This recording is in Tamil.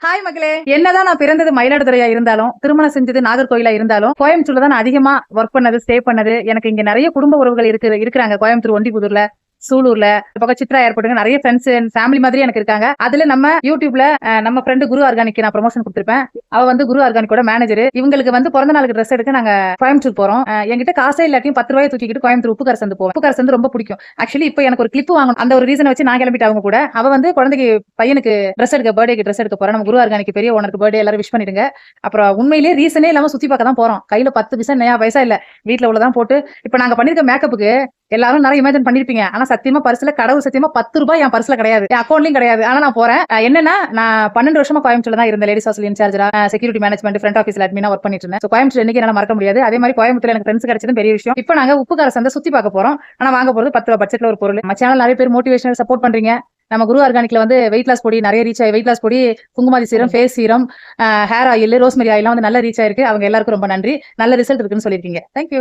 ஹாய் மக்களே, என்னதான் நான் பிறந்தது மயிலாடுதுறையா இருந்தாலும், திருமணம் செஞ்சது நாகர்கோயிலா இருந்தாலும், கோயம்புத்தூர்ல தான் நான் அதிகமா ஒர்க் பண்ணது, ஸ்டே பண்ணது. எனக்கு இங்க நிறைய குடும்ப உறவுகள் இருக்கிறாங்க. கோயம்புத்தூர் ஒண்டிபுதூர்ல, சூலூர்ல, பக்கம் சித்ரா ஏர்போர்ட்டுங்க நிறைய ஃப்ரெண்ட்ஸ் ஃபேமிலி மாதிரி எனக்கு இருக்காங்க. அதுல நம்ம யூடியூப்ல நம்ம ஃப்ரெண்டு குரு ஆர்கானிக் நான் ப்ரொமோஷன் கொடுத்திருப்பேன். அவ வந்து குரு ஆர்கானிக்கோட மேனேஜர். இவங்களுக்கு வந்து பிறந்த நாளுக்கு ட்ரெஸ் எடுக்க நாங்க கோயம்புத்தூர் போறோம். என்கிட்ட காசே இல்லாட்டியும் 10 ரூபாய் தூக்கிட்டு கோயம்புத்தூர் உப்பு கரை சந்து போவேன். உப்பு கரை சந்து ரொம்ப பிடிக்கும். ஆக்சுவலி இப்போ எனக்கு ஒரு கிளிப் வாங்கணும், அந்த ஒரு ரீசனை வச்சு நான் கிளம்பிட்டு அவங்க கூட. அவ வந்து குழந்தைக்கு பையனுக்கு ட்ரெஸ் எடுக்க, பர்த்டேக்கு ட்ரெஸ் எடுக்க போறோம். நம்ம குரு ஆர்கானிக் பெரிய ஓனருக்கு பர்த்டே எல்லாரும் விஷ் பண்ணிடுங்க. அப்புறம் உண்மையிலேயே ரீசனே இல்லாம சுத்தி பார்க்க தான் போறோம். கையில 10 பைசா இல்ல, வீட்டுல உள்ளதான் போட்டு. இப்ப நாங்க பண்ணிருக்க மேக்கப்புக்கு எல்லாரும் நிறைய இமேஜின் பண்ணிருப்பீங்க. ஆனா சத்தியமா பர்ஸ்ல, கடவுள் சத்தியமா 10 ரூபாய் என் பர்ஸ்ல கிடையாது, என் அக்கௌண்ட்லயும் கிடையாது. ஆனா நான் போறேன். என்னன்னா, நான் 12 வருஷமா கோயம்புத்தூர்ல தான் இருந்தேன். லேடிஸ் ஹாஸ்டல் இன்சார்ஜரா, செக்யூரிட்டி மேனேஜ்மெண்ட், ஃப்ரண்ட் ஆஃபீஸ்ல அட்மினா ஒர்க் பண்ணிட்டு இருந்தேன். கோயம்புத்தூர் என்னைக்கு என்னால மறக்க முடியாது. அதே மாதிரி கோயம்புத்தூர்ல எனக்கு ஃப்ரெண்ட்ஸ் கிடைச்சதும் பெரிய விஷயம். இப்போ நாங்க உப்புக்கார சந்தை சுத்தி பார்க்க போறோம். ஆனா வாங்க போறது 10 ரூபாய் பட்ஜெட்ல ஒரு பொருள். நம்ம சேனல் நிறைய பேர் மோட்டிவேஷனல் சப்போர்ட் பண்றீங்க. நம்ம குரு ஆர்கானிக்ல வந்து வெயிட் லாஸ் பொடி நிறைய ரீச் ஆகி, வெயிட் லாஸ் பொடி, kumkumadi serum, face serum, hair oil, rosemary oil வந்து நல்ல ரீச் ஆயிருக்கு. அவங்க எல்லாருக்கும் ரொம்ப நன்றி. நல்ல ரிசல்ட் இருக்குன்னு சொல்லிருக்கீங்க. தேங்க்யூ.